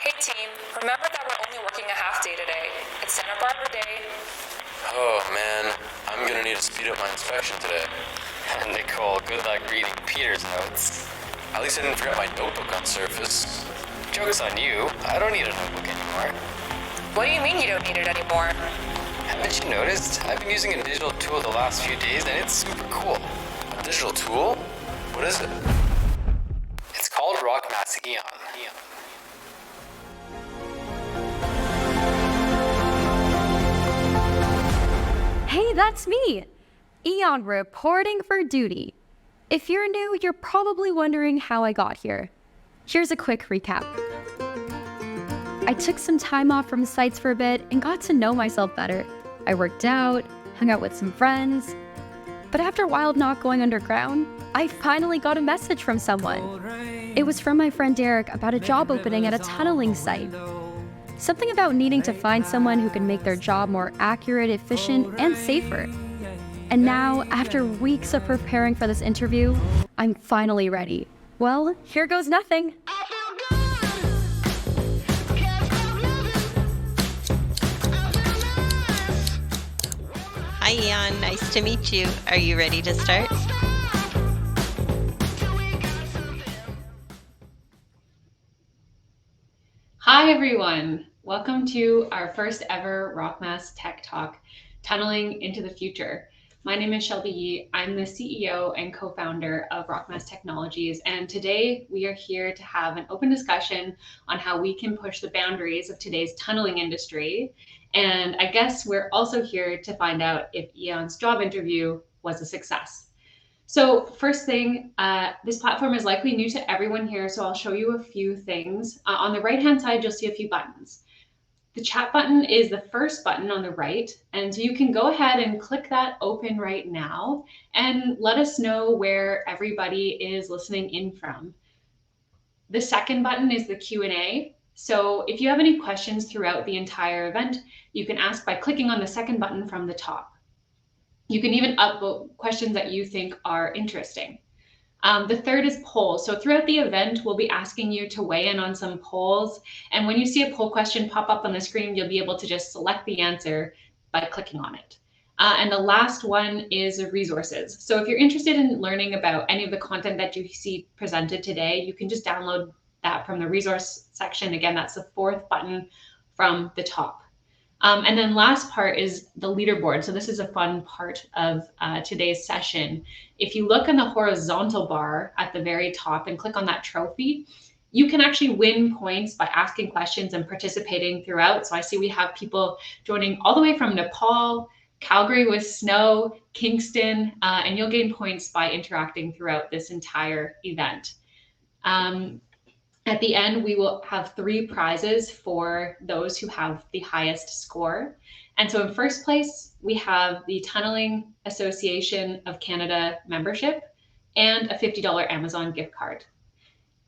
Hey team, remember that we're only working a half day today. It's Santa Barbara Day. Oh man, I'm gonna need to speed up my inspection today. Nicole, good luck reading Peter's notes. At least I didn't forget my notebook on Surface. Joke's on you, I don't need a notebook anymore. What do you mean you don't need it anymore? Haven't you noticed? I've been using a digital tool the last few days and it's super cool. A digital tool? What is it? It's called RockMass TechTalks. Hey, that's me! Eon reporting for duty. If you're new, you're probably wondering how I got here. Here's a quick recap. I took some time off from sites for a bit and got to know myself better. I worked out, hung out with some friends. But after a while of not going underground, I finally got a message from someone. It was from my friend Derek about a job opening at a tunneling site. Something about needing to find someone who can make their job more accurate, efficient, and safer. And now, after weeks of preparing for this interview, I'm finally ready. Well, here goes nothing. Hi, Eon. Nice to meet you. Are you ready to start? Hi, everyone. Welcome to our first ever RockMass Tech Talk, Tunneling into the Future. My name is Shelby. I'm the CEO and co-founder of RockMass Technologies, and today we are here to have an open discussion on how we can push the boundaries of today's tunneling industry. And I guess we're also here to find out if Eon's job interview was a success. So first thing, this platform is likely new to everyone here, so I'll show you a few things. On the right-hand side, you'll see a few buttons. The chat button is the first button on the right, and so you can go ahead and click that open right now and let us know where everybody is listening in from. The second button is the Q&A. So if you have any questions throughout the entire event, you can ask by clicking on the second button from the top. You can even upvote questions that you think are interesting. The third is polls. So throughout the event, we'll be asking you to weigh in on some polls. And when you see a poll question pop up on the screen, you'll be able to just select the answer by clicking on it. And the last one is resources. So if you're interested in learning about any of the content that you see presented today, you can just download that from the resource section. Again, that's the fourth button from the top. And then last part is the leaderboard. So this is a fun part of today's session. If you look on the horizontal bar at the very top and click on that trophy, you can actually win points by asking questions and participating throughout. So I see we have people joining all the way from Nepal, Calgary with snow, Kingston, and you'll gain points by interacting throughout this entire event. At the end, we will have 3 prizes for those who have the highest score. And so in first place, we have the Tunneling Association of Canada membership and a $50 Amazon gift card.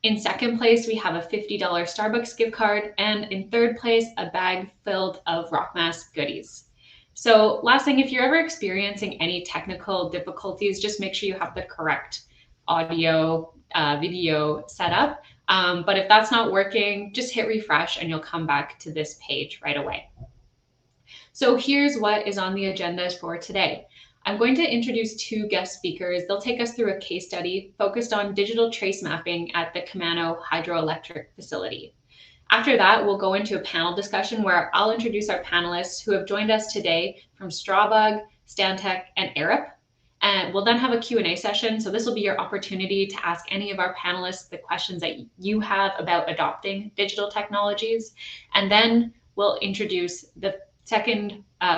In second place, we have a $50 Starbucks gift card. And in third place, a bag filled of RockMass goodies. So last thing, if you're ever experiencing any technical difficulties, just make sure you have the correct audio, video set up. But if that's not working, just hit refresh and you'll come back to this page right away. So here's what is on the agenda for today. I'm going to introduce 2 guest speakers. They'll take us through a case study focused on digital trace mapping at the Kemano Hydroelectric facility. After that, we'll go into a panel discussion where I'll introduce our panelists who have joined us today from Strabag, Stantec, and Arup. And we'll then have a Q&A session. So this will be your opportunity to ask any of our panelists the questions that you have about adopting digital technologies. And then we'll introduce the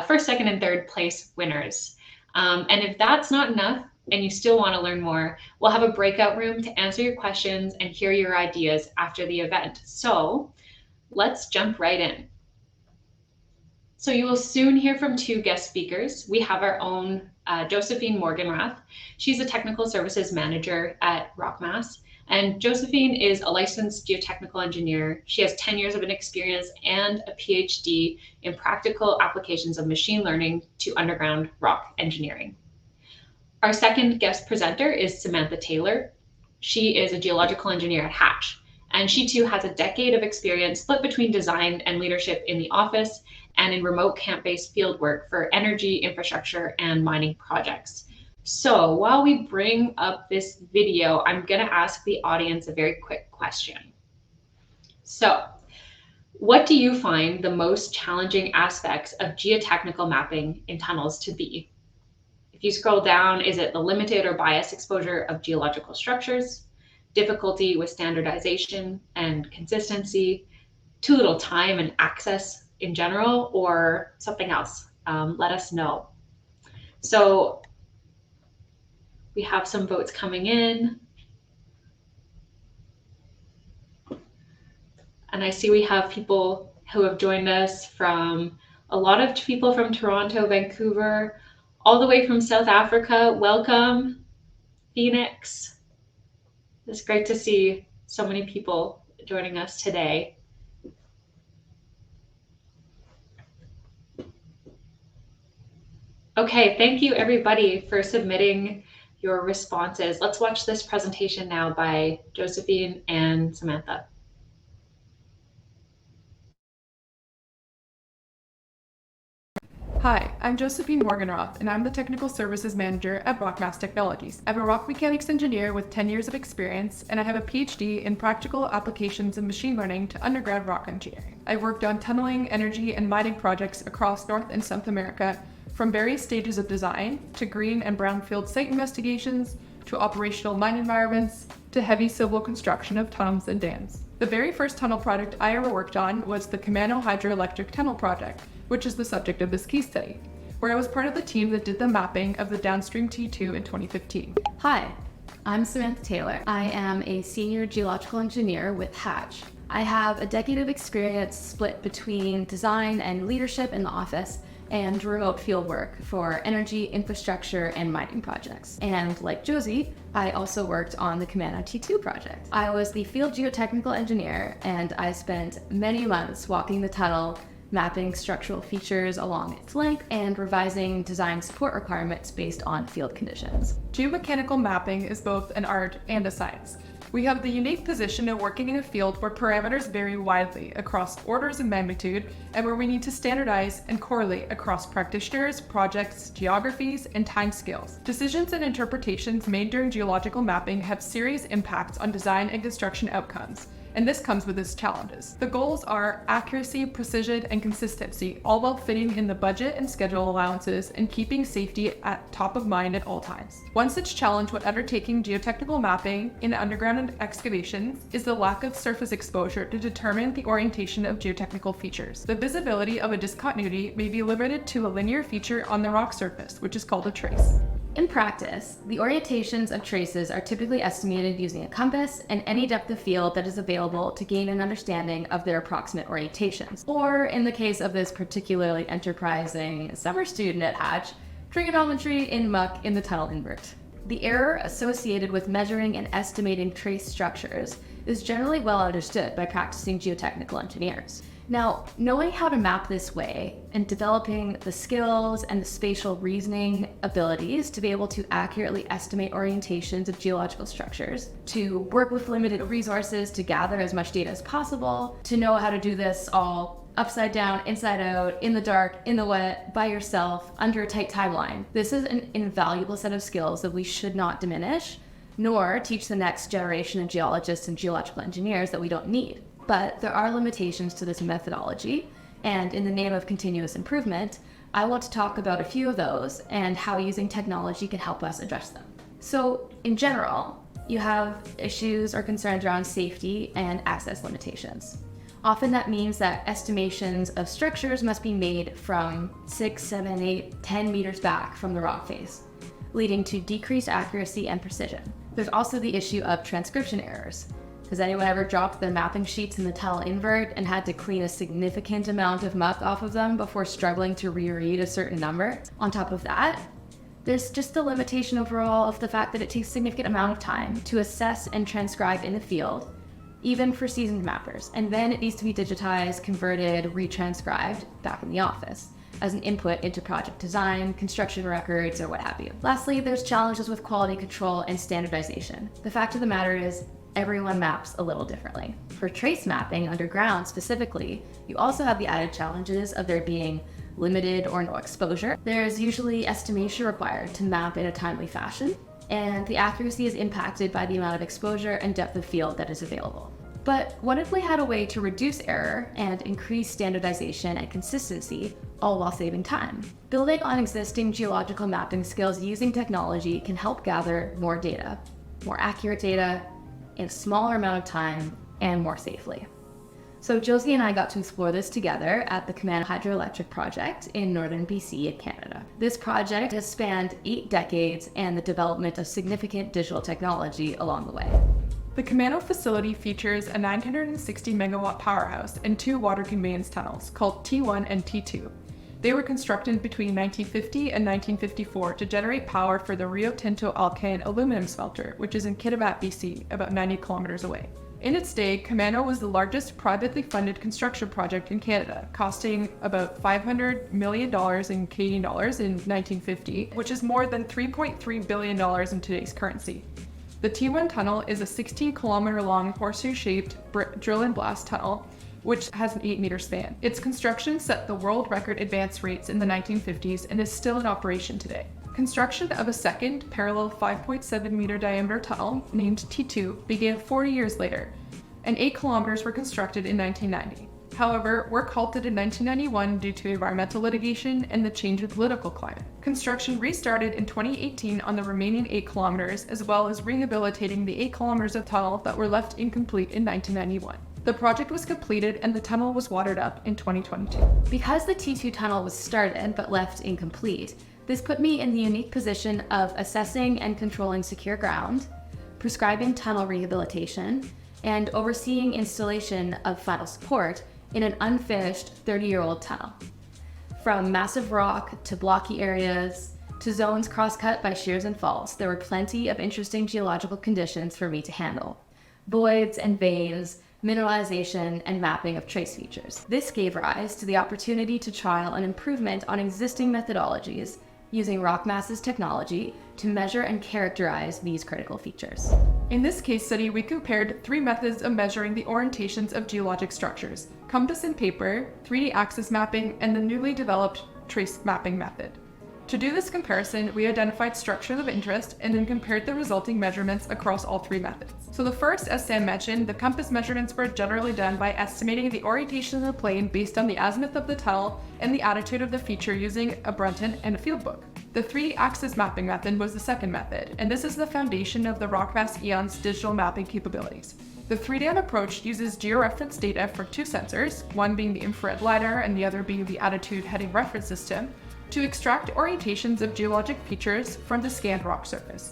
first, second, and third place winners. And if that's not enough and you still want to learn more, we'll have a breakout room to answer your questions and hear your ideas after the event. So let's jump right in. So you will soon hear from 2 guest speakers. We have our own Josephine Morganrath. She's a technical services manager at RockMass. And Josephine is a licensed geotechnical engineer. She has 10 years of experience and a PhD in practical applications of machine learning to underground rock engineering. Our second guest presenter is Samantha Taylor. She is a geological engineer at Hatch. And she too has a decade of experience split between design and leadership in the office and in remote camp-based field work for energy, infrastructure, and mining projects. So while we bring up this video, I'm gonna ask the audience a very quick question. So, what do you find the most challenging aspects of geotechnical mapping in tunnels to be? If you scroll down, is it the limited or biased exposure of geological structures, difficulty with standardization and consistency, too little time and access in general, or something else? Let us know. So we have some votes coming in. And I see we have people who have joined us from a lot of people from Toronto, Vancouver, all the way from South Africa. Welcome, Phoenix. It's great to see so many people joining us today. Okay, thank you everybody for submitting your responses. Let's watch this presentation now by Josephine and Samantha. Hi, I'm Josephine Morgenroth, and I'm the Technical Services Manager at RockMass Technologies. I'm a rock mechanics engineer with 10 years of experience, and I have a PhD in practical applications of machine learning to undergrad rock engineering. I've worked on tunneling, energy, and mining projects across North and South America, from various stages of design, to green and brownfield site investigations, to operational mine environments, to heavy civil construction of tunnels and dams. The very first tunnel project I ever worked on was the Kemano Hydroelectric tunnel project, which is the subject of this case study, where I was part of the team that did the mapping of the downstream T2 in 2015. Hi, I'm Samantha Taylor. I am a senior geological engineer with Hatch. I have a decade of experience split between design and leadership in the office and remote field work for energy, infrastructure, and mining projects. And like Josie, I also worked on the Kemano T2 project. I was the field geotechnical engineer, and I spent many months walking the tunnel, mapping structural features along its length, and revising design support requirements based on field conditions. Geomechanical mapping is both an art and a science. We have the unique position of working in a field where parameters vary widely across orders of magnitude, and where we need to standardize and correlate across practitioners, projects, geographies, and timescales. Decisions and interpretations made during geological mapping have serious impacts on design and construction outcomes, and this comes with its challenges. The goals are accuracy, precision, and consistency, all while fitting in the budget and schedule allowances and keeping safety at top of mind at all times. One such challenge when undertaking geotechnical mapping in underground excavations is the lack of surface exposure to determine the orientation of geotechnical features. The visibility of a discontinuity may be limited to a linear feature on the rock surface, which is called a trace. In practice, the orientations of traces are typically estimated using a compass and any depth of field that is available to gain an understanding of their approximate orientations. Or, in the case of this particularly enterprising summer student at Hatch, trigonometry in muck in the tunnel invert. The error associated with measuring and estimating trace structures is generally well understood by practicing geotechnical engineers. Now, knowing how to map this way and developing the skills and the spatial reasoning abilities to be able to accurately estimate orientations of geological structures, to work with limited resources to gather as much data as possible, to know how to do this all upside down, inside out, in the dark, in the wet, by yourself, under a tight timeline. This is an invaluable set of skills that we should not diminish, nor teach the next generation of geologists and geological engineers that we don't need. But there are limitations to this methodology, and in the name of continuous improvement, I want to talk about a few of those and how using technology can help us address them. So, in general, you have issues or concerns around safety and access limitations. Often that means that estimations of structures must be made from 6, 7, 8, 10 meters back from the rock face, leading to decreased accuracy and precision. There's also the issue of transcription errors. Has anyone ever dropped the mapping sheets in the tunnel invert and had to clean a significant amount of muck off of them before struggling to reread a certain number? On top of that, there's just the limitation overall of the fact that it takes a significant amount of time to assess and transcribe in the field, even for seasoned mappers, and then it needs to be digitized, converted, retranscribed back in the office as an input into project design, construction records, or what have you. Lastly, there's challenges with quality control and standardization. The fact of the matter is, everyone maps a little differently. For trace mapping underground specifically, you also have the added challenges of there being limited or no exposure. There's usually estimation required to map in a timely fashion, and the accuracy is impacted by the amount of exposure and depth of field that is available. But what if we had a way to reduce error and increase standardization and consistency, all while saving time? Building on existing geological mapping skills using technology can help gather more data, more accurate data, in a smaller amount of time, and more safely. So Josie and I got to explore this together at the Kemano Hydroelectric project in northern BC in Canada. This project has spanned 8 decades and the development of significant digital technology along the way. The Kemano facility features a 960 megawatt powerhouse and 2 water conveyance tunnels called T1 and T2. They were constructed between 1950 and 1954 to generate power for the Rio Tinto Alcan aluminum smelter, which is in Kitimat, BC, about 90 kilometers away. In its day, Kemano was the largest privately funded construction project in Canada, costing about $500 million in Canadian dollars in 1950, which is more than $3.3 billion in today's currency. The T1 tunnel is a 16-kilometer long horseshoe-shaped drill and blast tunnel, which has an 8-meter span. Its construction set the world record advance rates in the 1950s and is still in operation today. Construction of a second parallel 5.7-meter diameter tunnel, named T2, began 40 years later, and 8 kilometers were constructed in 1990. However, work halted in 1991 due to environmental litigation and the change in political climate. Construction restarted in 2018 on the remaining 8 kilometers, as well as rehabilitating the 8 kilometers of tunnel that were left incomplete in 1991. The project was completed and the tunnel was watered up in 2022. Because the T2 tunnel was started but left incomplete, this put me in the unique position of assessing and controlling secure ground, prescribing tunnel rehabilitation, and overseeing installation of final support in an unfinished 30-year-old tunnel. From massive rock to blocky areas to zones cross-cut by shears and faults, there were plenty of interesting geological conditions for me to handle. Voids and veins, mineralization, and mapping of trace features. This gave rise to the opportunity to trial an improvement on existing methodologies using RockMass's technology to measure and characterize these critical features. In this case study, we compared 3 methods of measuring the orientations of geologic structures: compass and paper, 3D axis mapping, and the newly developed trace mapping method. To do this comparison, we identified structures of interest and then compared the resulting measurements across all 3 methods. So the first, as Sam mentioned, the compass measurements were generally done by estimating the orientation of the plane based on the azimuth of the tunnel and the attitude of the feature using a Brunton and a field book. The 3D axis mapping method was the second method, and this is the foundation of the RockMass Eon's digital mapping capabilities. The 3D approach uses georeference data for 2 sensors, one being the infrared LiDAR and the other being the attitude heading reference system, to extract orientations of geologic features from the scanned rock surface.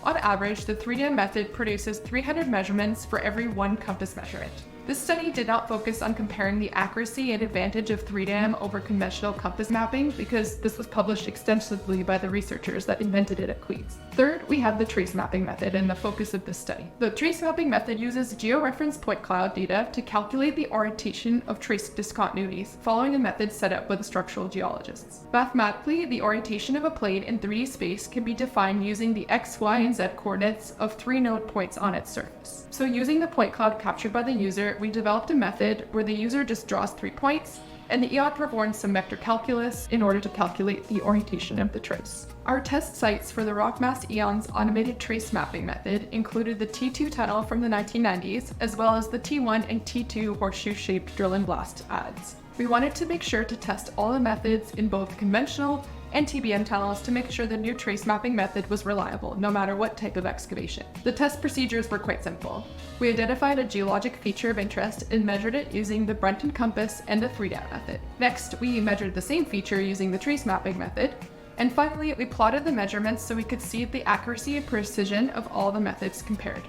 On average, the 3D method produces 300 measurements for every 1 compass measurement. This study did not focus on comparing the accuracy and advantage of 3D over conventional compass mapping because this was published extensively by the researchers that invented it at Queen's. Third, we have the trace mapping method and the focus of this study. The trace mapping method uses georeference point cloud data to calculate the orientation of trace discontinuities following a method set up by the structural geologists. Mathematically, the orientation of a plane in 3D space can be defined using the x, y, and z coordinates of 3 node points on its surface. So using the point cloud captured by the user, we developed a method where the user just draws 3 points, and the Eon performs some vector calculus in order to calculate the orientation of the trace. Our test sites for the RockMass Eon's automated trace mapping method included the T2 tunnel from the 1990s, as well as the T1 and T2 horseshoe-shaped drill and blast adds. We wanted to make sure to test all the methods in both conventional and TBM tunnels to make sure the new trace mapping method was reliable, no matter what type of excavation. The test procedures were quite simple. We identified a geologic feature of interest and measured it using the Brunton compass and the 3D method. Next, we measured the same feature using the trace mapping method. And finally, we plotted the measurements so we could see the accuracy and precision of all the methods compared.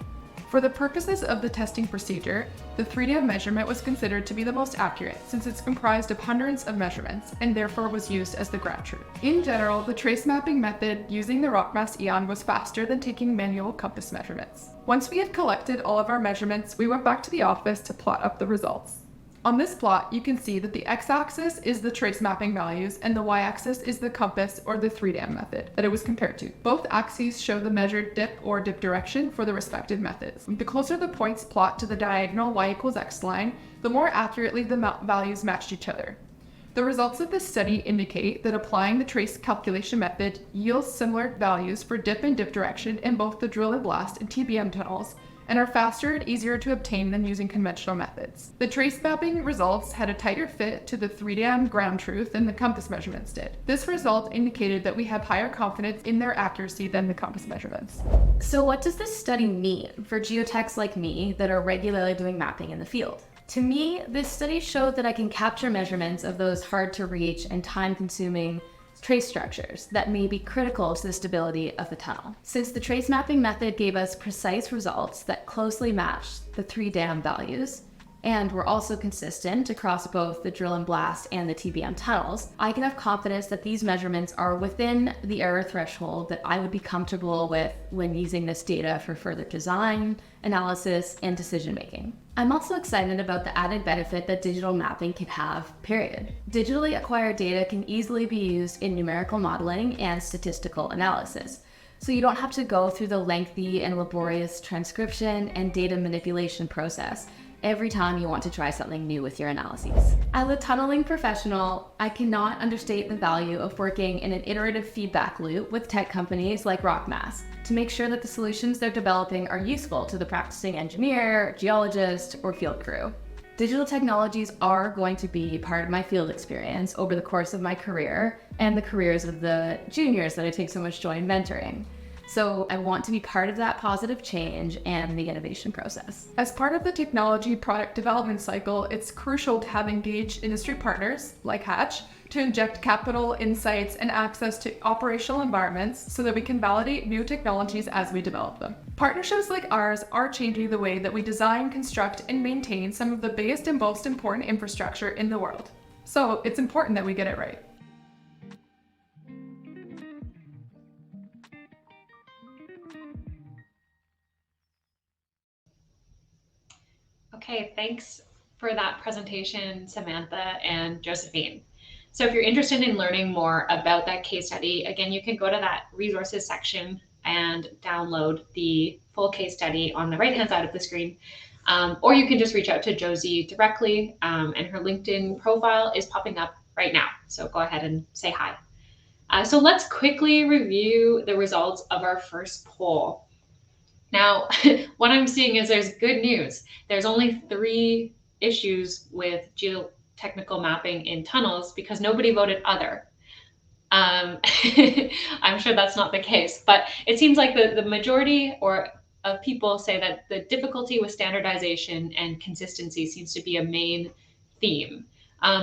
For the purposes of the testing procedure, the 3D measurement was considered to be the most accurate since it's comprised of hundreds of measurements and therefore was used as the ground truth. In general, the trace mapping method using the RockMass Eon was faster than taking manual compass measurements. Once we had collected all of our measurements, we went back to the office to plot up the results. On this plot, you can see that the x-axis is the trace mapping values and the y-axis is the compass or the 3-dam method that it was compared to. Both axes show the measured dip or dip direction for the respective methods. The closer the points plot to the diagonal y equals x line, the more accurately the values matched each other. The results of this study indicate that applying the trace calculation method yields similar values for dip and dip direction in both the drill and blast and TBM tunnels, and are faster and easier to obtain than using conventional methods. The trace mapping results had a tighter fit to the 3-dam ground truth than the compass measurements did. This result indicated that we have higher confidence in their accuracy than the compass measurements. So what does this study mean for geotechs like me that are regularly doing mapping in the field? To me, this study showed that I can capture measurements of those hard to reach and time-consuming trace structures that may be critical to the stability of the tunnel. Since the trace mapping method gave us precise results that closely matched the 3-dam values, and were also consistent across both the drill and blast and the TBM tunnels, I can have confidence that these measurements are within the error threshold that I would be comfortable with when using this data for further design, analysis, and decision making. I'm also excited about the added benefit that digital mapping can have, period. Digitally acquired data can easily be used in numerical modeling and statistical analysis, so you don't have to go through the lengthy and laborious transcription and data manipulation process every time you want to try something new with your analyses. As a tunneling professional, I cannot understate the value of working in an iterative feedback loop with tech companies like RockMass to make sure that the solutions they're developing are useful to the practicing engineer, geologist, or field crew. Digital technologies are going to be part of my field experience over the course of my career and the careers of the juniors that I take so much joy in mentoring. So I want to be part of that positive change and the innovation process. As part of the technology product development cycle, it's crucial to have engaged industry partners like Hatch to inject capital, insights, and access to operational environments so that we can validate new technologies as we develop them. Partnerships like ours are changing the way that we design, construct, and maintain some of the biggest and most important infrastructure in the world. So it's important that we get it right. Okay, thanks for that presentation, Samantha and Josephine. So if you're interested in learning more about that case study, again, you can go to that resources section and download the full case study on the right-hand side of the screen. Or you can just reach out to Josie directly, and her LinkedIn profile is popping up right now. So go ahead and say hi. So let's quickly review the results of our first poll. Now, what I'm seeing is there's good news. There's only 3 issues with geotechnical mapping in tunnels because nobody voted other. I'm sure that's not the case, but it seems like the majority of people say that the difficulty with standardization and consistency seems to be a main theme.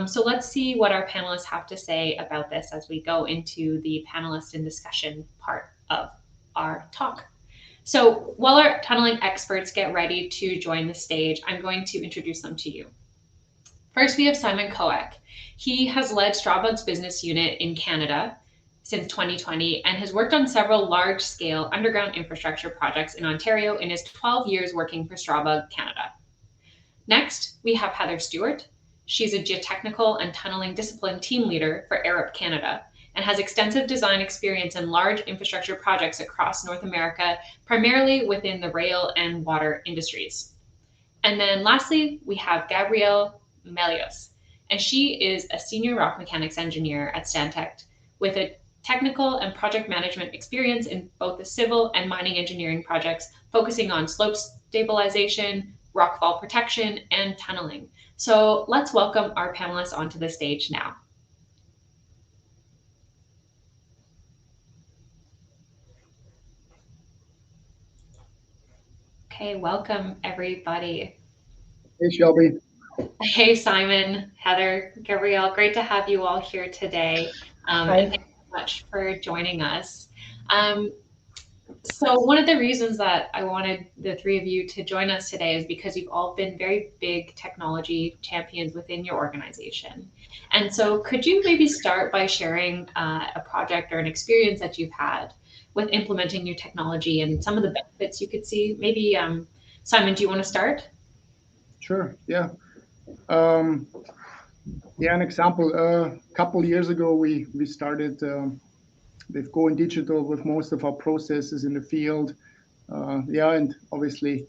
So let's see what our panelists have to say about this as we go into the panelist and discussion part of our talk. So while our tunneling experts get ready to join the stage, I'm going to introduce them to you. First, we have Simon Koek. He has led Strabag's business unit in Canada since 2020 and has worked on several large-scale underground infrastructure projects in Ontario in his 12 years working for Strabag Canada. Next, we have Heather Stewart. She's a geotechnical and tunneling discipline team leader for Arup Canada and has extensive design experience in large infrastructure projects across North America, primarily within the rail and water industries. And then lastly, we have Gabrielle Melios, and she is a senior rock mechanics engineer at Stantec with a technical and project management experience in both the civil and mining engineering projects, focusing on slope stabilization, rockfall protection, and tunneling. So let's welcome our panelists onto the stage now. Okay, welcome everybody. Hey, Shelby. Hey, Simon, Heather, Gabrielle, great to have you all here today. And thank you so much for joining us. So one of the reasons that I wanted the 3 of you to join us today is because you've all been very big technology champions within your organization. And so could you maybe start by sharing a project or an experience that you've had with implementing new technology and some of the benefits you could see? Maybe, Simon, do you want to start? Sure, yeah. Um, yeah, an example. A couple years ago, we started with going digital with most of our processes in the field. Yeah, and obviously,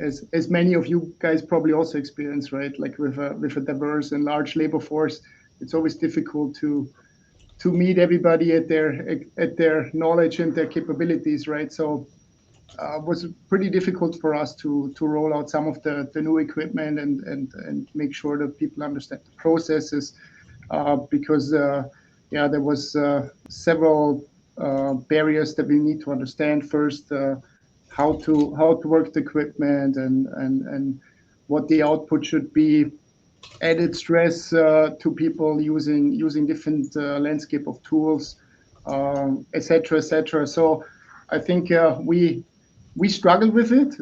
as many of you guys probably also experience, right? Like with a diverse and large labor force, it's always difficult to meet everybody at their knowledge and their capabilities, right? So was pretty difficult for us to roll out some of the new equipment and make sure that people understand the processes because yeah, there was several barriers that we need to understand first. How to work the equipment and what the output should be, added stress to people using different landscape of tools, etc., etc. So I think we struggled with it.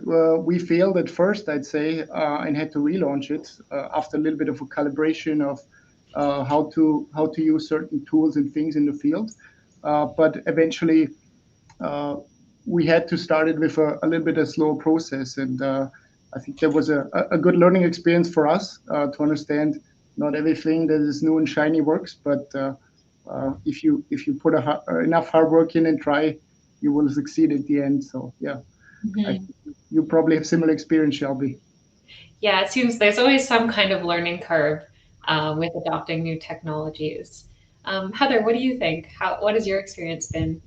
We failed at first, I'd say, and had to relaunch it after a little bit of a calibration of how to use certain tools and things in the field. But eventually, uh, we had to start it with a little bit of slow process, and I think that was a good learning experience for us to understand not everything that is new and shiny works, but if you put enough hard work in and try, you will succeed at the end. So yeah, I Mhm. think you probably have similar experience, Shelby. Yeah, it seems there's always some kind of learning curve with adopting new technologies. Heather, what do you think? What has your experience been?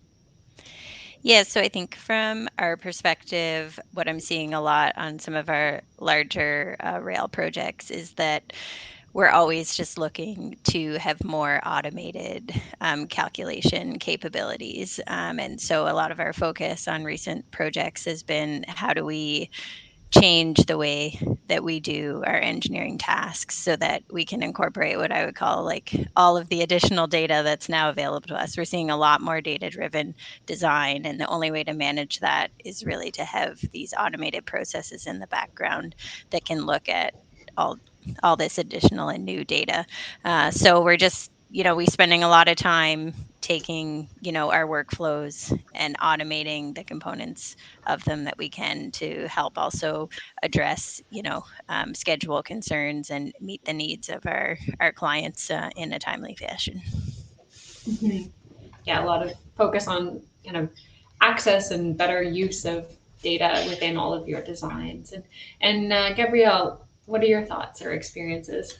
Yeah, so I think from our perspective, what I'm seeing a lot on some of our larger rail projects is that we're always just looking to have more automated calculation capabilities. And so a lot of our focus on recent projects has been how do we change the way that we do our engineering tasks so that we can incorporate what I would call like all of the additional data that's now available to us. We're seeing a lot more data driven design, and the only way to manage that is really to have these automated processes in the background that can look at all all this additional and new data. So we're just we spending a lot of time taking our workflows and automating the components of them that we can to help also address schedule concerns and meet the needs of our clients in a timely fashion. Mhm. Yeah, a lot of focus on kind of access and better use of data within all of your designs. And Gabrielle, what are your thoughts or experiences?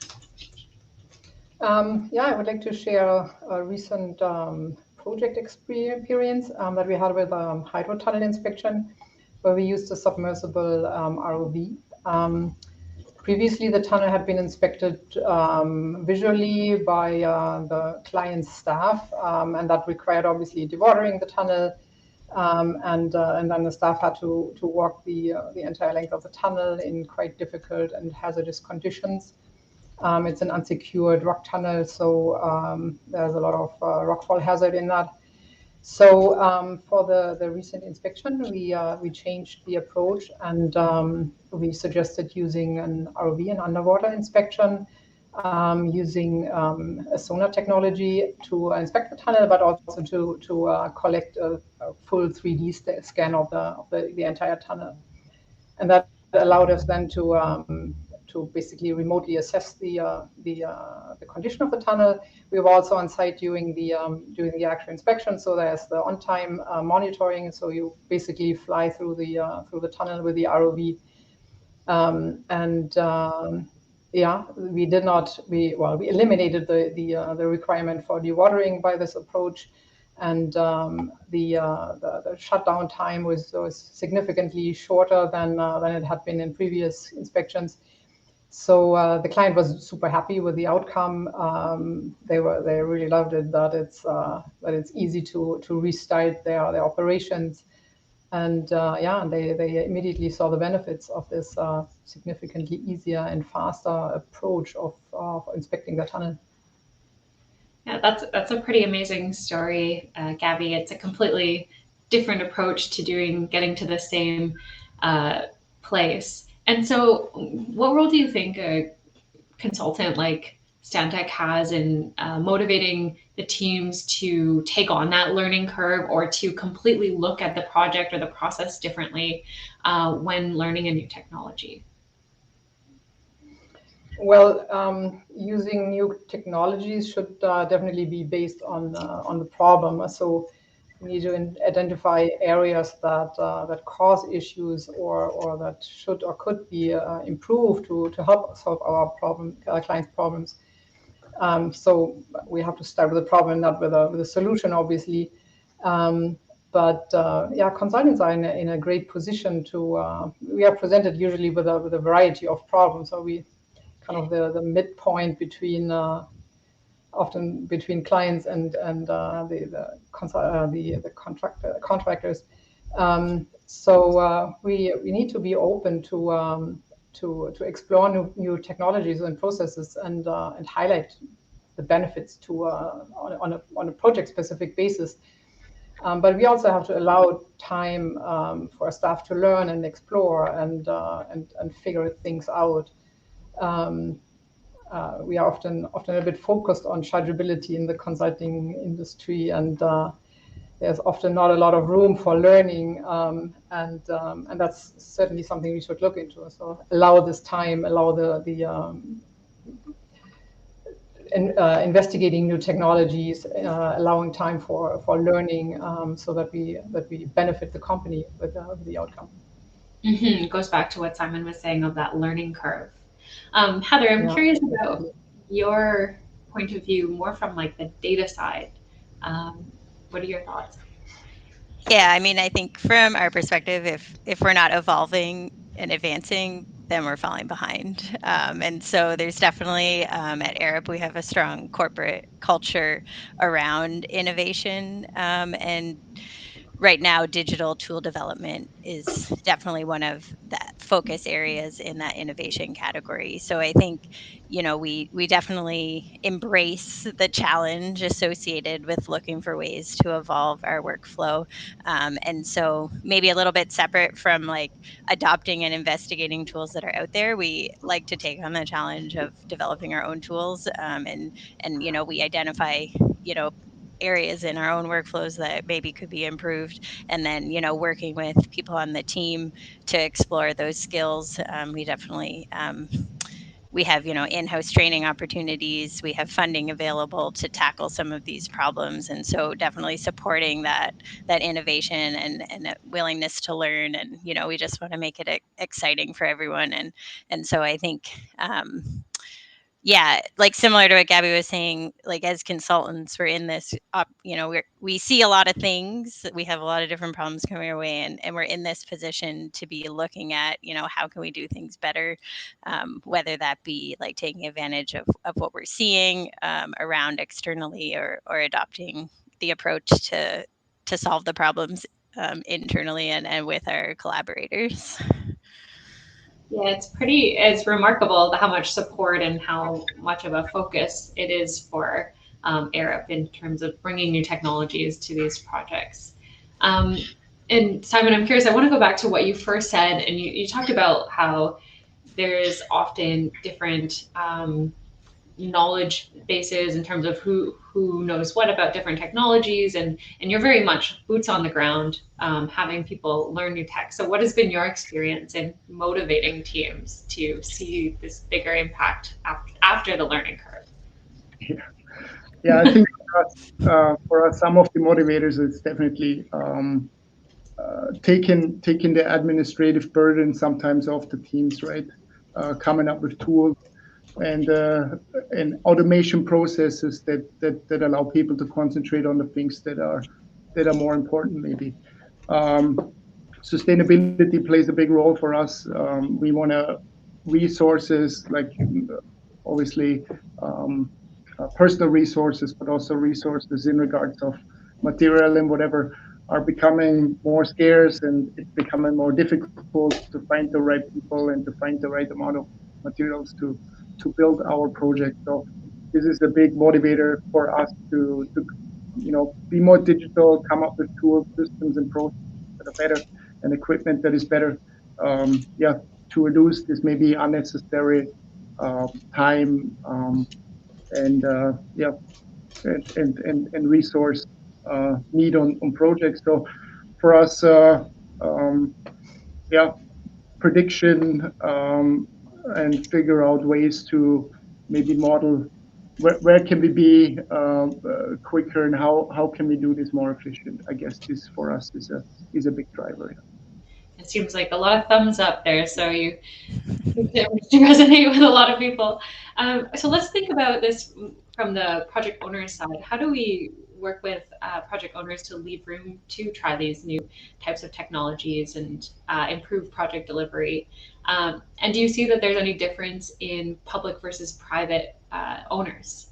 Yeah, I would like to share a recent project experience that we had with hydro tunnel inspection, where we used a submersible ROV. Previously, the tunnel had been inspected visually by the client's staff, and that required obviously dewatering the tunnel. And then the staff had to walk the entire length of the tunnel in quite difficult and hazardous conditions. It's an unsecured rock tunnel, so there's a lot of rockfall hazard in that. So for the recent inspection, we changed the approach and we suggested using an ROV, an underwater inspection, using a sonar technology to inspect the tunnel, but also to collect a full 3D scan of the entire tunnel. And that allowed us then to basically remotely assess the condition of the tunnel. We were also on site during the actual inspection, so there's the on-time monitoring. So you basically fly through the tunnel with the ROV, and yeah, we eliminated the requirement for dewatering by this approach, and the shutdown time was significantly shorter than it had been in previous inspections. So the client was super happy with the outcome. They really loved it, that it's easy to restart their operations, and yeah, they immediately saw the benefits of this significantly easier and faster approach of inspecting the tunnel. Yeah, that's a pretty amazing story, Gabby. It's a completely different approach to getting to the same place. And so, what role do you think a consultant like Stantec has in motivating the teams to take on that learning curve or to completely look at the project or the process differently when learning a new technology? Well, using new technologies should definitely be based on the problem. So we need to identify areas that cause issues or that should or could be improved to help solve our clients' problems. So we have to start with a problem, not with a solution, obviously. But yeah, consultants are in a great position to. We are presented usually with a variety of problems. So we kind of the midpoint between often between clients and the contractors. So we need to be open to explore new technologies and processes and highlight the benefits to on a project specific basis. But we also have to allow time for staff to learn and explore and figure things out. We are often a bit focused on chargeability in the consulting industry, and there's often not a lot of room for learning, and that's certainly something we should look into. So allow this time, allow investigating new technologies, allowing time for learning, so that we benefit the company with the outcome. It goes back to what Simon was saying of that learning curve. Heather, I'm curious about your point of view more from like the data side. What are your thoughts? Yeah, I mean, I think from our perspective, if we're not evolving and advancing, then we're falling behind. And so there's definitely at Arup we have a strong corporate culture around innovation, and right now digital tool development is definitely one of the focus areas in that innovation category. So I think, you know, we definitely embrace the challenge associated with looking for ways to evolve our workflow, and so maybe a little bit separate from like adopting and investigating tools that are out there, we like to take on the challenge of developing our own tools, and you know, we identify, you know, areas in our own workflows that maybe could be improved, and then, you know, working with people on the team to explore those skills. We definitely we have, you know, in-house training opportunities, we have funding available to tackle some of these problems, and so definitely supporting that innovation and willingness to learn, and you know, we just want to make it exciting for everyone, and so I think yeah, like similar to what Gabby was saying, like as consultants, we're in this, you know, we see a lot of things. We have a lot of different problems coming our way, and we're in this position to be looking at, you know, how can we do things better, whether that be like taking advantage of what we're seeing around externally, or adopting the approach to solve the problems internally and with our collaborators. Yeah, it's remarkable how much support and how much of a focus it is for Arup in terms of bringing new technologies to these projects. And Simon, I'm curious, I want to go back to what you first said, and you talked about how there's often different knowledge bases in terms of who knows what about different technologies, and you're very much boots on the ground, having people learn new tech. So what has been your experience in motivating teams to see this bigger impact after the learning curve? Yeah, I think for us, some of the motivators, it's definitely taking the administrative burden sometimes off the teams, right? Coming up with tools and automation processes that allow people to concentrate on the things that are more important, maybe. Sustainability plays a big role for us. We want to resources, like obviously personal resources, but also resources in regards of material and whatever are becoming more scarce, and it's becoming more difficult to find the right people and to find the right amount of materials to build our project. So this is a big motivator for us to you know, be more digital, come up with tools, systems, and processes that are better, and equipment that is better. Yeah, to reduce this maybe unnecessary time and yeah, and resource need on projects. So for us, yeah, prediction, and figure out ways to maybe model where can we be quicker and how can we do this more efficient. I guess this for us is a big driver. It seems like a lot of thumbs up there, so you to resonate with a lot of people. So let's think about this from the project owner's side. How do we work with project owners to leave room to try these new types of technologies and improve project delivery? And do you see that there's any difference in public versus private owners?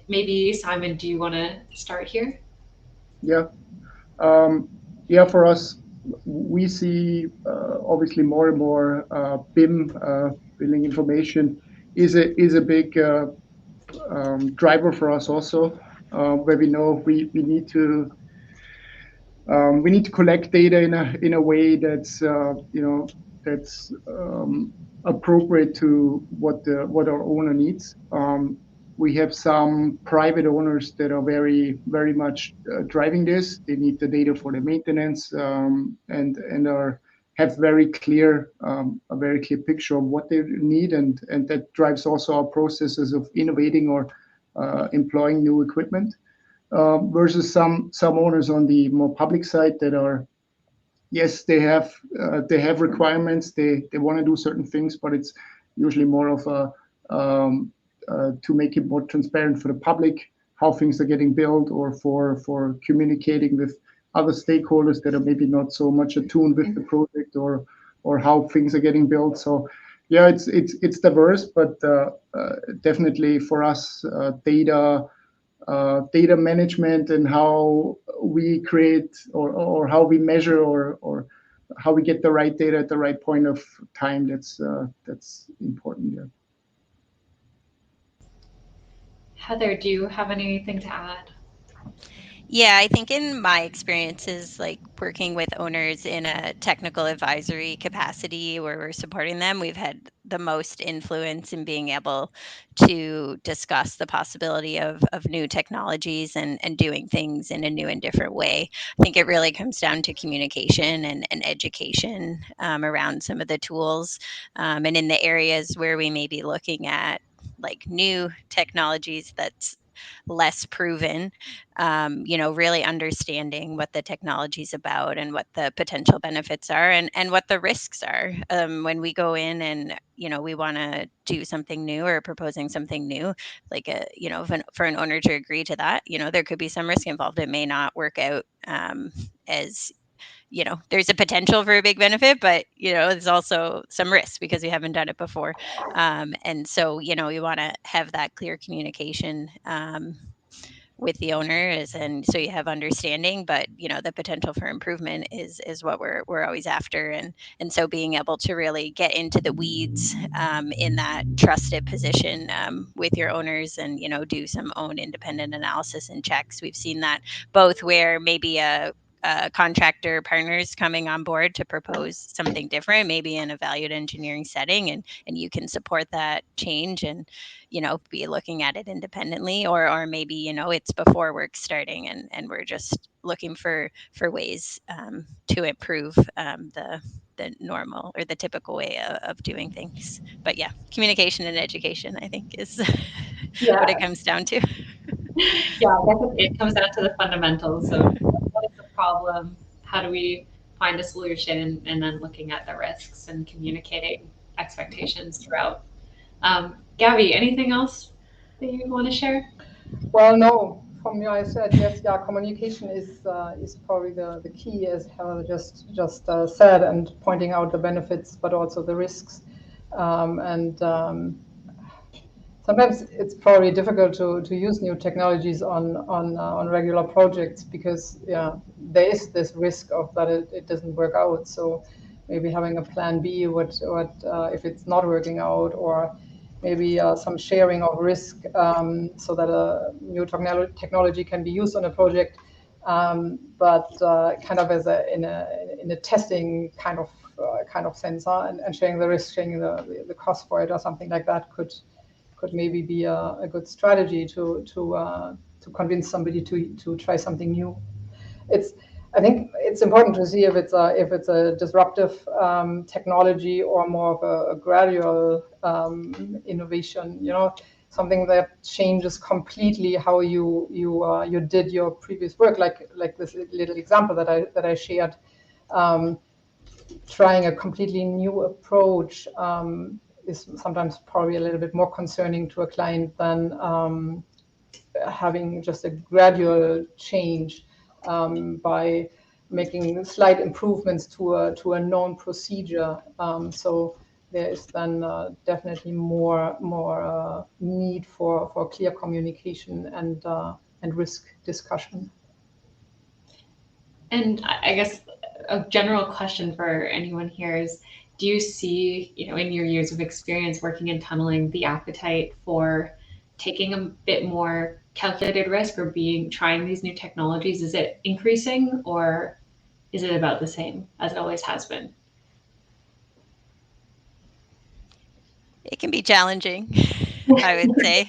Maybe Simon, do you want to start here? Yeah, for us, we see obviously more and more BIM, building information, is a big driver for us also, where we know we need to collect data in a way that's that's appropriate to what our owner needs. We have some private owners that are very much driving this. They need the data for the maintenance, and have a very clear picture of what they need, and that drives also our processes of innovating or employing new equipment. Versus some owners on the more public side that are, yes, they have requirements, they want to do certain things, but it's usually more of a to make it more transparent for the public how things are getting built, or for communicating with other stakeholders that are maybe not so much attuned with the project or how things are getting built. So yeah, it's diverse, but definitely for us, data management and how we create or how we measure or how we get the right data at the right point of time, that's important. Yeah. Heather, do you have anything to add? Yeah, I think in my experiences, like working with owners in a technical advisory capacity where we're supporting them, we've had the most influence in being able to discuss the possibility of new technologies and doing things in a new and different way. I think it really comes down to communication and education around some of the tools, and in the areas where we may be looking at like new technologies that's less proven, really understanding what the technology is about and what the potential benefits are and what the risks are. When we go in and, we want to do something new or proposing something new, like, for an owner to agree to that, there could be some risk involved. It may not work out as there's a potential for a big benefit, but there's also some risk because we haven't done it before. And so, we want to have that clear communication with the owners, and so you have understanding, but the potential for improvement is what we're always after. And so being able to really get into the weeds in that trusted position with your owners, and do some own independent analysis and checks. We've seen that both where maybe a contractor partners coming on board to propose something different, maybe in a valued engineering setting, and you can support that change and be looking at it independently, or maybe it's before work starting, and we're just looking for ways to improve the normal or the typical way of doing things. But yeah, communication and education, I think, is what it comes down to. Yeah, I guess it comes down to the fundamentals of what is the problem, how do we find a solution, and then looking at the risks and communicating expectations throughout. Gabby, anything else that you want to share? Well, no. From your I said yes. Yeah, communication is probably the key, as Heather just said, and pointing out the benefits, but also the risks. Sometimes it's probably difficult to use new technologies on regular projects because there is this risk of that it doesn't work out. So maybe having a plan B, what if it's not working out, or maybe some sharing of risk so that a new technology can be used on a project, but kind of as in a testing kind of sense, and sharing the risk, sharing the cost for it, or something like that could maybe be a good strategy to convince somebody to try something new. I think it's important to see if it's a disruptive technology or more of a gradual innovation. Something that changes completely how you did your previous work, like this little example that I shared. Trying a completely new approach is sometimes probably a little bit more concerning to a client than having just a gradual change by making slight improvements to a known procedure. So there is then definitely more need for clear communication and risk discussion. And I guess a general question for anyone here is, do you see, in your years of experience working in tunneling, the appetite for taking a bit more calculated risk or trying these new technologies? Is it increasing, or is it about the same as it always has been? It can be challenging, I would say.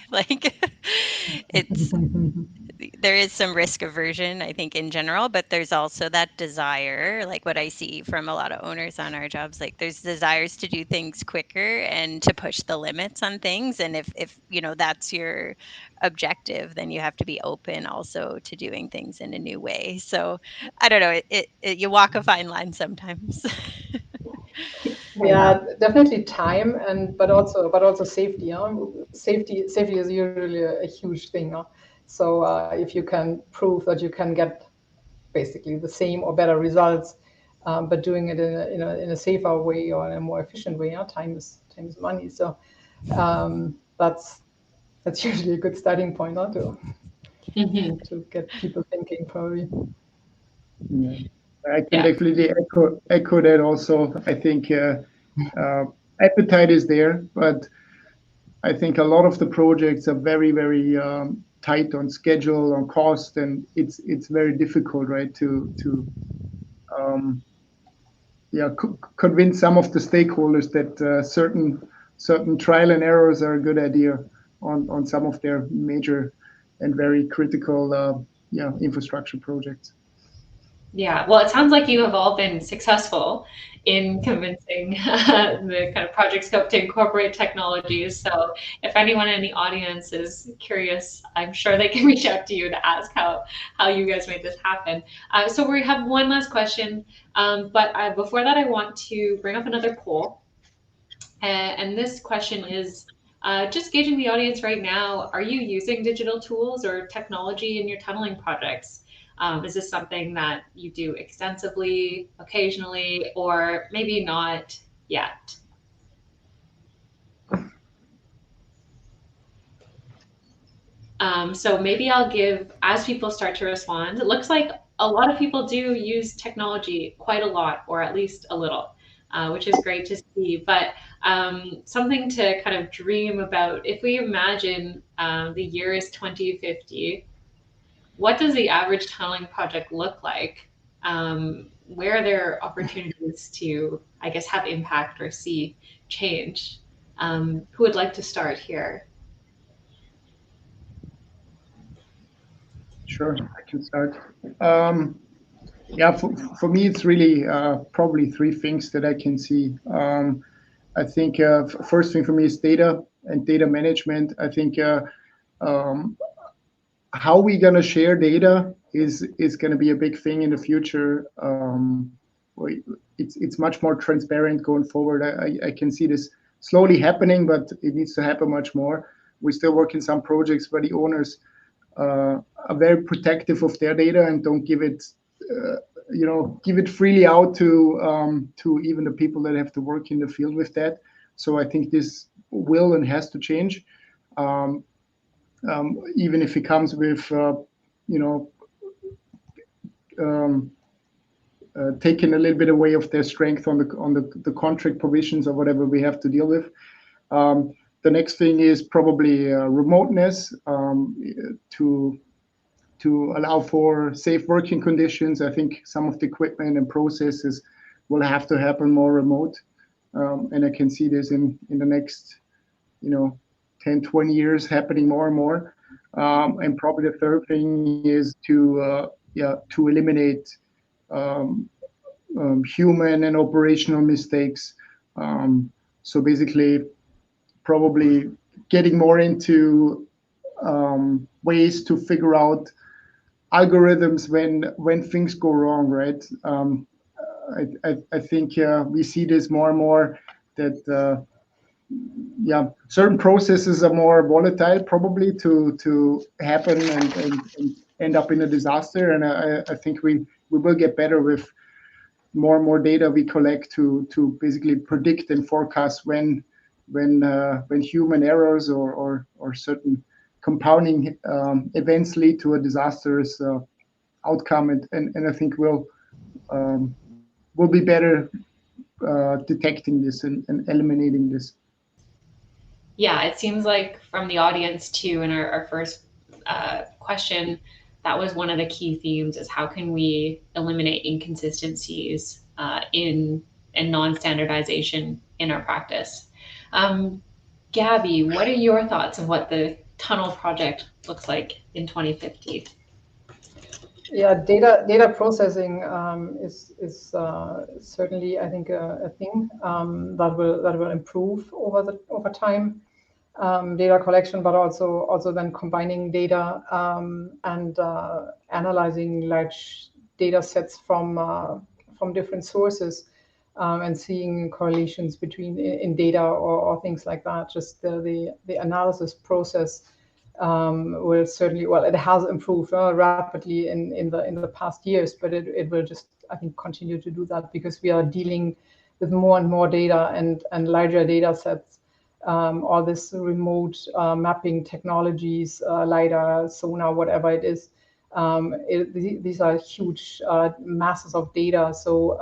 There is some risk aversion, I think, in general, but there's also that desire, like what I see from a lot of owners on our jobs, like there's desires to do things quicker and to push the limits on things. And if that's your objective, then you have to be open also to doing things in a new way. So I don't know, you walk a fine line sometimes. Yeah, definitely time, but also safety. Safety is usually a huge thing. So if you can prove that you can get basically the same or better results, but doing it in a safer way or in a more efficient way, time is money. So that's usually a good starting point, to get people thinking, probably. Yeah. I can definitely echo that also. I think appetite is there, but I think a lot of the projects are very, very tight on schedule, on cost, and it's very difficult, right, to convince some of the stakeholders that certain trial and errors are a good idea on some of their major and very critical infrastructure projects. Yeah, well, it sounds like you have all been successful in convincing the kind of project scope to incorporate technologies. So if anyone in the audience is curious, I'm sure they can reach out to you to ask how you guys made this happen. So we have one last question, but before that, I want to bring up another poll. And this question is, just gauging the audience right now, are you using digital tools or technology in your tunneling projects? Is this something that you do extensively, occasionally, or maybe not yet? So maybe I'll give, as people start to respond, it looks like a lot of people do use technology quite a lot, or at least a little, which is great to see. But something to kind of dream about, if we imagine the year is 2050, what does the average tunneling project look like? Where are there opportunities to, I guess, have impact or see change? Who would like to start here? Sure, I can start. For me, it's really probably three things that I can see. I think first thing for me is data and data management. I think how we gonna share data is gonna be a big thing in the future. It's much more transparent going forward. I can see this slowly happening, but it needs to happen much more. We still work in some projects where the owners are very protective of their data and don't give it freely out to even the people that have to work in the field with that. So I think this will and has to change. Even if it comes with taking a little bit away of their strength on the contract provisions or whatever we have to deal with. The next thing is probably remoteness to allow for safe working conditions. I think some of the equipment and processes will have to happen more remote, and I can see this in the next 10, 20 years happening more and more. And probably the third thing is to eliminate human and operational mistakes. So basically, probably getting more into ways to figure out algorithms when things go wrong, right? I think we see this more and more that certain processes are more volatile probably to happen and end up in a disaster. And I think we will get better with more and more data we collect to basically predict and forecast when human errors or certain compounding events lead to a disastrous outcome, and I think we'll be better detecting this and eliminating this. Yeah, it seems like from the audience too, in our first question, that was one of the key themes: is how can we eliminate inconsistencies in and non-standardization in our practice. Gabby, what are your thoughts on what the tunnel project looks like in 2050? Yeah, data processing is certainly, I think, a thing that will improve over time. Data collection, but also then combining data and analyzing large data sets from different sources and seeing correlations between in data or things like that. Just the analysis process will certainly, well, it has improved rapidly in the past years, but it will just, I think, continue to do that because we are dealing with more and more data and larger data sets. All this remote mapping technologies, LiDAR, sonar, whatever it is, these are huge masses of data. So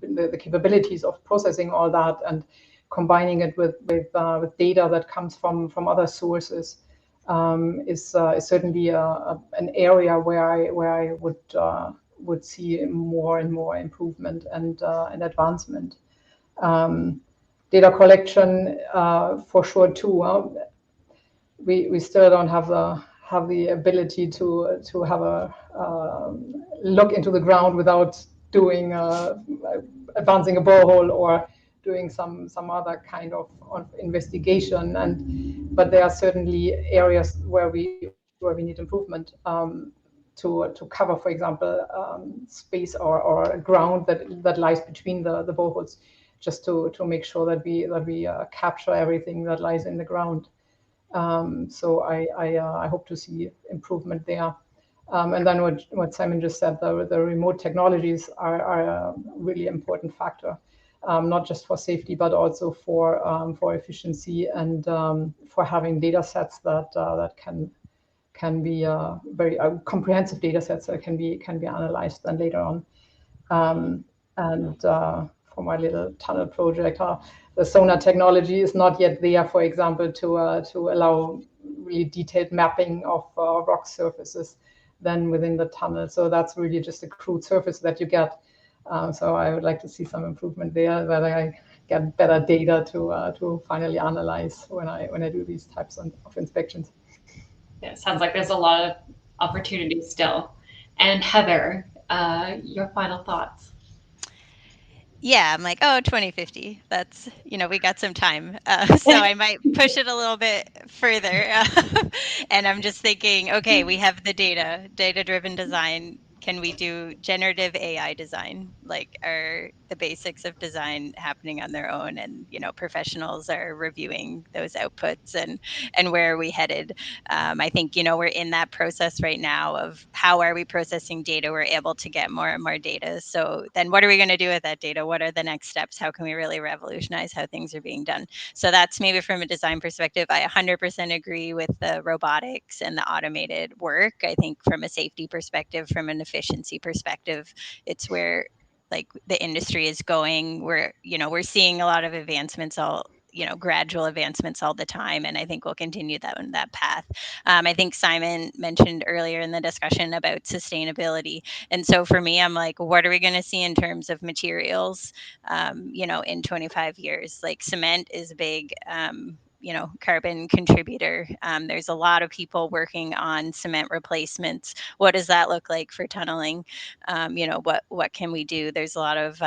the capabilities of processing all that and combining it with data that comes from other sources is certainly an area where I would see more and more improvement and advancement. Data collection for sure too. We still don't have the ability to have a look into the ground without doing advancing a borehole or doing some other kind of investigation. But there are certainly areas where we need improvement to cover, for example, space or ground that lies between the boreholes, just to make sure that we capture everything that lies in the ground. So I hope to see improvement there. And then what Simon just said, the remote technologies are a really important factor, not just for safety, but also for efficiency and for having data sets that can be very comprehensive data sets that can be analyzed then later on. For my little tunnel project, the sonar technology is not yet there, for example, to allow really detailed mapping of rock surfaces then within the tunnel. So that's really just a crude surface that you get. So I would like to see some improvement there, that I get better data to finally analyze when I do these types of inspections. Yeah, it sounds like there's a lot of opportunities still. And Heather, your final thoughts? Yeah, I'm like, oh, 2050. That's, we got some time. So I might push it a little bit further. And I'm just thinking, okay, we have the data-driven design. Can we do generative AI design? Like, are the basics of design happening on their own? And, professionals are reviewing those outputs and where are we headed? I think, we're in that process right now of how are we processing data? We're able to get more and more data. So then what are we going to do with that data? What are the next steps? How can we really revolutionize how things are being done? So that's maybe from a design perspective. I 100% agree with the robotics and the automated work. I think from a safety perspective, from an efficiency perspective, it's where like the industry is going. We're seeing a lot of advancements gradual advancements all the time. And I think we'll continue that path. I think Simon mentioned earlier in the discussion about sustainability. And so for me, I'm like, what are we going to see in terms of materials, in 25 years? Like cement is big. carbon contributor. There's a lot of people working on cement replacements. What does that look like for tunneling? What can we do? There's a lot of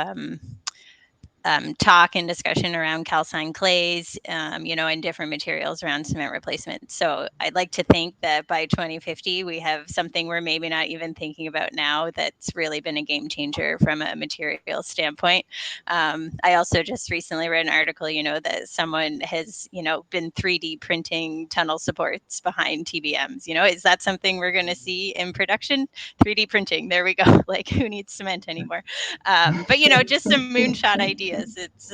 talk and discussion around calcined clays, and different materials around cement replacement. So I'd like to think that by 2050, we have something we're maybe not even thinking about now that's really been a game changer from a material standpoint. I also just recently read an article, that someone has, been 3D printing tunnel supports behind TBMs. Is that something we're going to see in production? 3D printing, there we go. Like, who needs cement anymore? But just some moonshot ideas. It's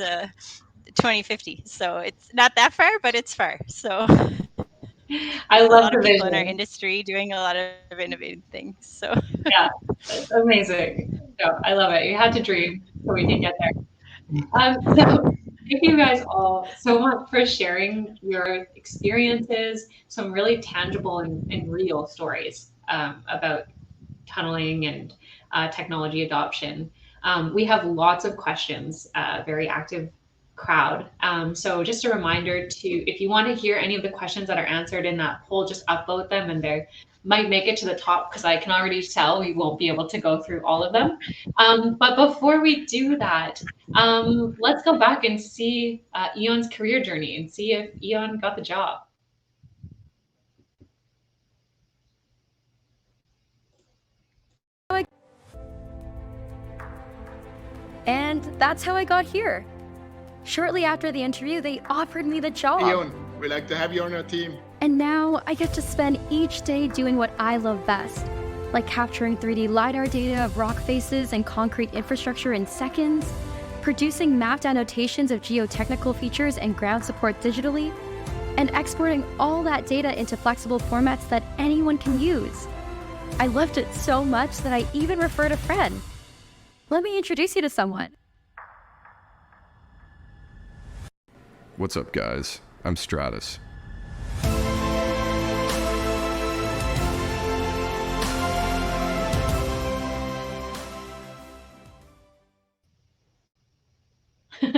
2050, so it's not that far, but it's far. So I there's a love lot the of people in our vision. industry doing a lot of innovative things. So Yeah, that's amazing. No, I love it. You had to dream so we can get there. So thank you guys all so much for sharing your experiences, some really tangible and real stories about tunneling and technology adoption. We have lots of questions, very active crowd. So just a reminder to, if you want to hear any of the questions that are answered in that poll, just upvote them and they might make it to the top because I can already tell we won't be able to go through all of them. But before we do that, let's go back and see Eon's career journey and see if Eon got the job. And that's how I got here. Shortly after the interview, they offered me the job. Eon, we'd like to have you on our team. And now I get to spend each day doing what I love best, like capturing 3D LiDAR data of rock faces and concrete infrastructure in seconds, producing mapped annotations of geotechnical features and ground support digitally, and exporting all that data into flexible formats that anyone can use. I loved it so much that I even referred a friend. Let me introduce you to someone. What's up, guys? I'm Stratus.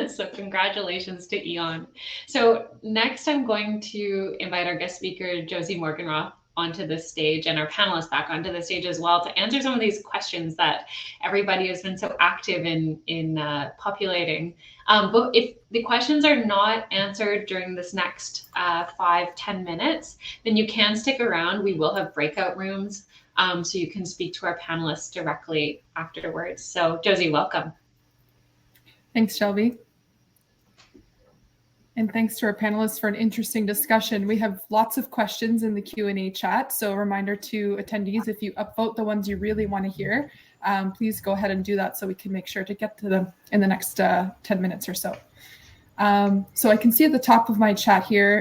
So congratulations to Eon. So next I'm going to invite our guest speaker, Josie Morganroth, onto the stage and our panelists back onto the stage as well to answer some of these questions that everybody has been so active in populating. But if the questions are not answered during this next 5-10 minutes, then you can stick around. We will have breakout rooms so you can speak to our panelists directly afterwards. So Josie, welcome. Thanks, Shelby. And thanks to our panelists for an interesting discussion. We have lots of questions in the Q&A chat. So a reminder to attendees, if you upvote the ones you really want to hear, please go ahead and do that so we can make sure to get to them in the next 10 minutes or so. So I can see at the top of my chat here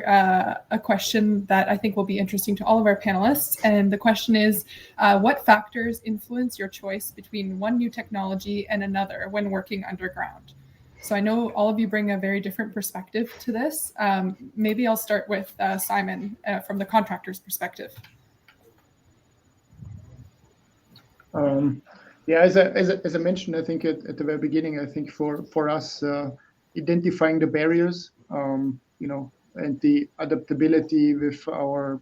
a question that I think will be interesting to all of our panelists. And the question is, what factors influence your choice between one new technology and another when working underground? So I know all of you bring a very different perspective to this. Maybe I'll start with Simon from the contractor's perspective. Yeah, as I mentioned, I think at the very beginning, I think for us, identifying the barriers, and the adaptability with our,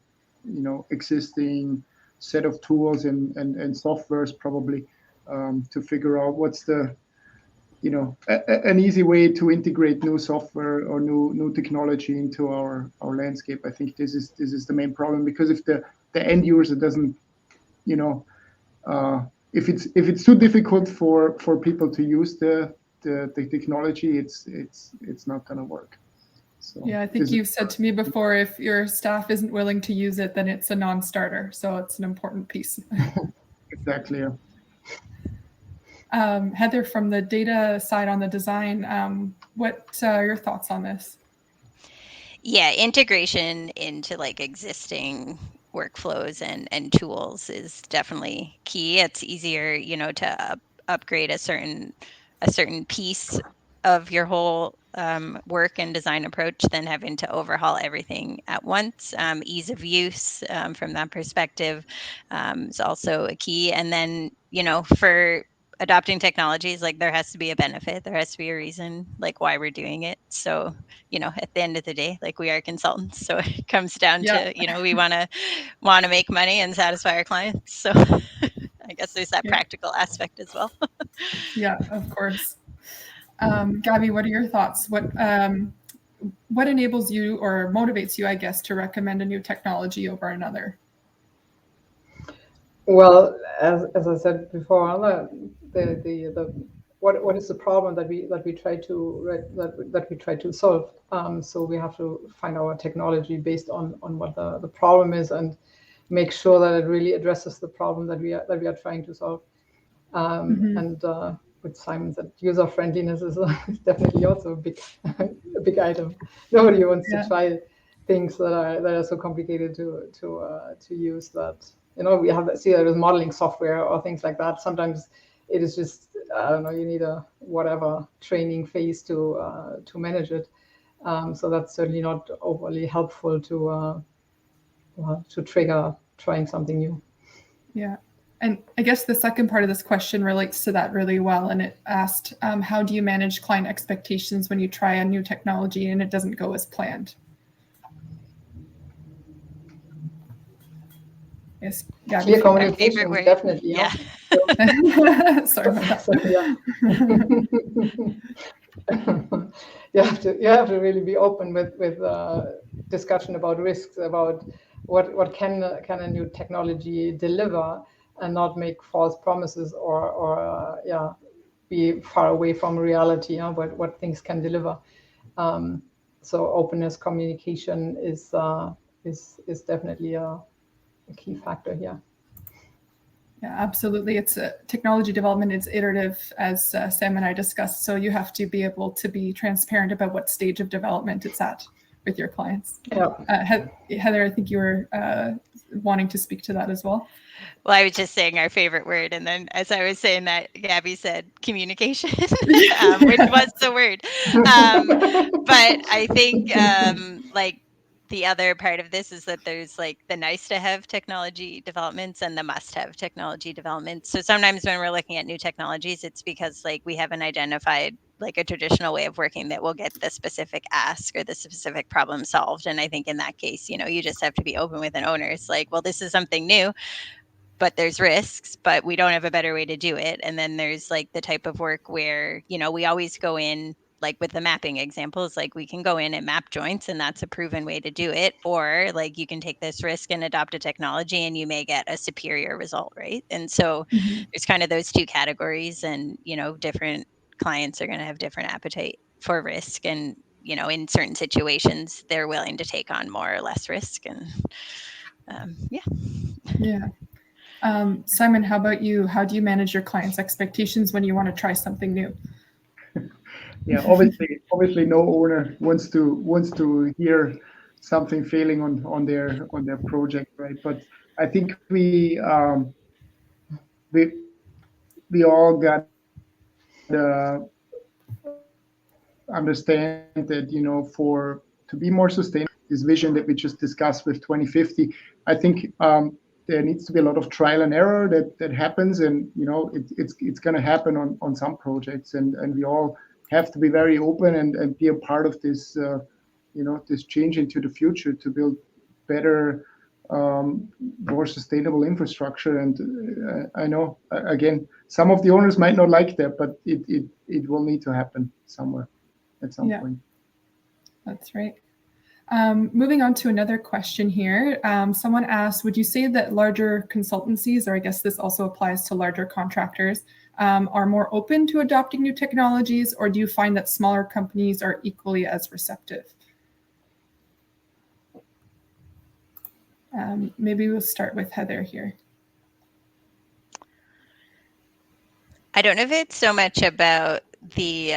existing set of tools and softwares probably to figure out what's the, an easy way to integrate new software or new technology into our landscape. I think this is the main problem, because if the end user doesn't, if it's too difficult for people to use the technology, it's not going to work. So yeah, I think you've said to me before, if your staff isn't willing to use it, then it's a non-starter. So it's an important piece. Exactly. Yeah. Heather, from the data side on the design, what are your thoughts on this? Yeah, integration into like existing workflows and tools is definitely key. It's easier, to upgrade a certain piece of your whole work and design approach than having to overhaul everything at once. Ease of use from that perspective is also a key. And then, for adopting technologies, like there has to be a benefit, there has to be a reason like why we're doing it. So, at the end of the day, like we are consultants, so it comes down to, we want to make money and satisfy our clients. So I guess there's that practical aspect as well. Yeah, of course. Gabby, what are your thoughts? What enables you or motivates you, I guess, to recommend a new technology over another? Well, as I said before, what is the problem that we try to solve? So we have to find our technology based on what the problem is and make sure that it really addresses the problem that we are trying to solve. And with Simon said, user friendliness is definitely also a big item. Nobody wants to try things that are so complicated to use that. We have to see that with modeling software or things like that. Sometimes it is just, I don't know, you need a whatever training phase to manage it. So that's certainly not overly helpful to trigger trying something new. Yeah. And I guess the second part of this question relates to that really well. And it asked, how do you manage client expectations when you try a new technology and it doesn't go as planned? Yes, Clear communication, definitely. Yeah. Sorry about that. You have to really be open with discussion about risks, about what can a new technology deliver, and not make false promises or be far away from reality. What things can deliver. So openness, communication is definitely a key factor here. Yeah, absolutely. It's technology development is iterative, as Sam and I discussed. So you have to be able to be transparent about what stage of development it's at with your clients. Yeah. Heather, I think you were wanting to speak to that as well. Well, I was just saying our favorite word, and then as I was saying that, Gabby said communication, which was the word. But I think like the other part of this is that there's like the nice to have technology developments and the must have technology developments. So sometimes when we're looking at new technologies, it's because like we haven't identified like a traditional way of working that will get the specific ask or the specific problem solved. And I think in that case, you just have to be open with an owner. It's like, well, this is something new, but there's risks, but we don't have a better way to do it. And then there's like the type of work where, we always go in, like with the mapping examples, like we can go in and map joints and that's a proven way to do it. Or like you can take this risk and adopt a technology and you may get a superior result, right? And so there's kind of those two categories, and, different clients are going to have different appetite for risk. And, in certain situations, they're willing to take on more or less risk. And Yeah. Simon, how about you? How do you manage your clients' expectations when you want to try something new? Yeah, obviously, no owner wants to hear something failing on their project, right? But I think we all got understand that to be more sustainable, this vision that we just discussed with 2050, I think there needs to be a lot of trial and error that happens, and it's going to happen on some projects, and we all have to be very open and be a part of this this change into the future to build better, more sustainable infrastructure. And I know again some of the owners might not like that, but it will need to happen somewhere at some point. That's right. Moving on to another question here. Someone asked, would you say that larger consultancies, or I guess this also applies to larger contractors, are more open to adopting new technologies, or do you find that smaller companies are equally as receptive? Maybe we'll start with Heather here. I don't know if it's so much about the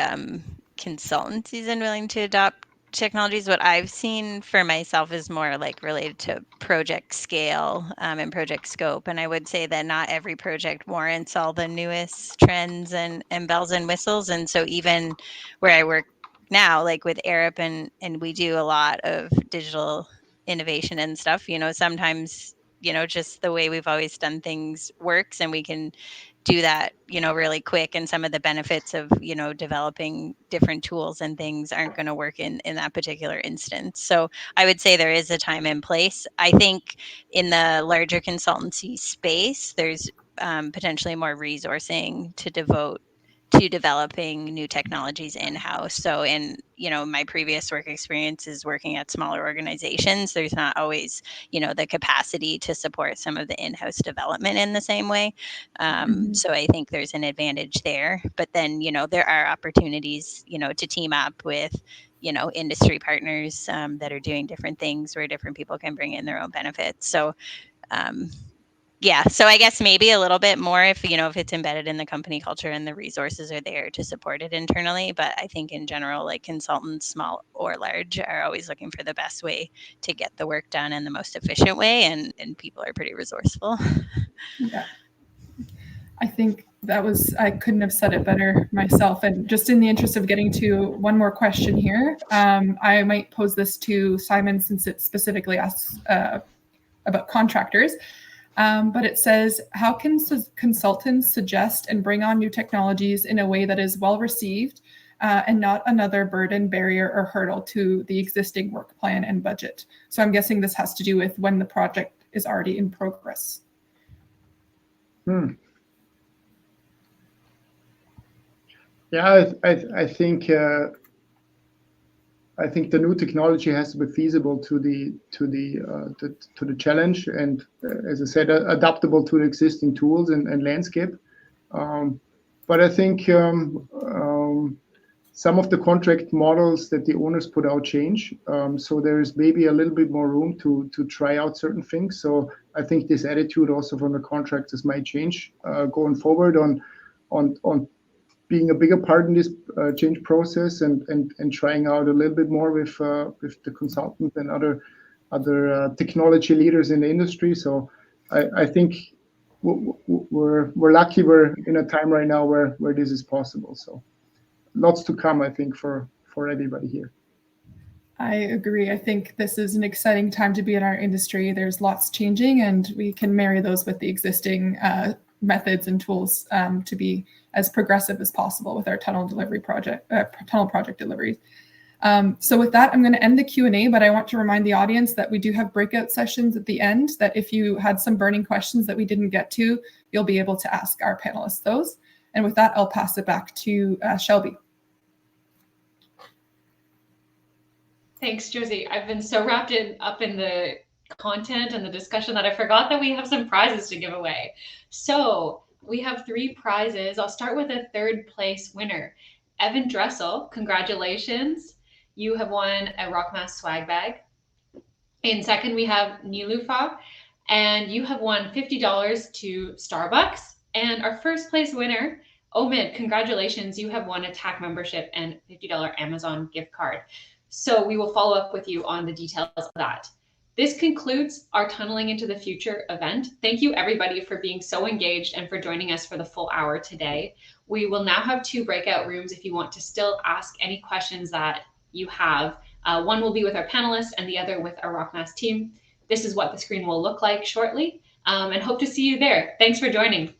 consultancies and willing to adopt technologies. What I've seen for myself is more like related to project scale and project scope. And I would say that not every project warrants all the newest trends and bells and whistles. And so even where I work now, like with Arup, and we do a lot of digital innovation and stuff, sometimes, just the way we've always done things works, and we can do that, really quick. And some of the benefits of, developing different tools and things aren't going to work in that particular instance. So I would say there is a time and place. I think in the larger consultancy space, there's potentially more resourcing to devote to developing new technologies in-house. So in, my previous work experiences working at smaller organizations, there's not always, the capacity to support some of the in-house development in the same way. So I think there's an advantage there. But then, there are opportunities, to team up with, industry partners that are doing different things where different people can bring in their own benefits. So yeah, so I guess maybe a little bit more if it's embedded in the company culture and the resources are there to support it internally. But I think in general, like consultants, small or large, are always looking for the best way to get the work done in the most efficient way, and people are pretty resourceful. Yeah. I think I couldn't have said it better myself. And just in the interest of getting to one more question here, I might pose this to Simon since it specifically asks about contractors. But it says, how can consultants suggest and bring on new technologies in a way that is well received and not another burden, barrier, or hurdle to the existing work plan and budget? So I'm guessing this has to do with when the project is already in progress. Yeah, I think the new technology has to be feasible to the challenge, and as I said, adaptable to the existing tools and landscape. But I think some of the contract models that the owners put out change, so there is maybe a little bit more room to try out certain things. So I think this attitude also from the contractors might change going forward on being a bigger part in this change process and trying out a little bit more with the consultants and other technology leaders in the industry. So I think we're lucky we're in a time right now where this is possible. So lots to come, I think, for everybody here. I agree. I think this is an exciting time to be in our industry. There's lots changing, and we can marry those with the existing methods and tools to be as progressive as possible with our tunnel project deliveries. So with that, I'm going to end the Q&A, but I want to remind the audience that we do have breakout sessions at the end, that if you had some burning questions that we didn't get to, you'll be able to ask our panelists those. And with that, I'll pass it back to Shelby. Thanks, Josie. I've been so wrapped up in the content and the discussion that I forgot that we have some prizes to give away. So we have 3 prizes. I'll start with a 3rd place winner. Evan Dressel, congratulations. You have won a RockMass swag bag. In second, we have Nilufa, and you have won $50 to Starbucks. And our 1st place winner, Omid, congratulations. You have won a TAC membership and $50 Amazon gift card. So we will follow up with you on the details of that. This concludes our Tunneling into the Future event. Thank you everybody for being so engaged and for joining us for the full hour today. We will now have 2 breakout rooms if you want to still ask any questions that you have. One will be with our panelists and the other with our RockMass team. This is what the screen will look like shortly, and hope to see you there. Thanks for joining.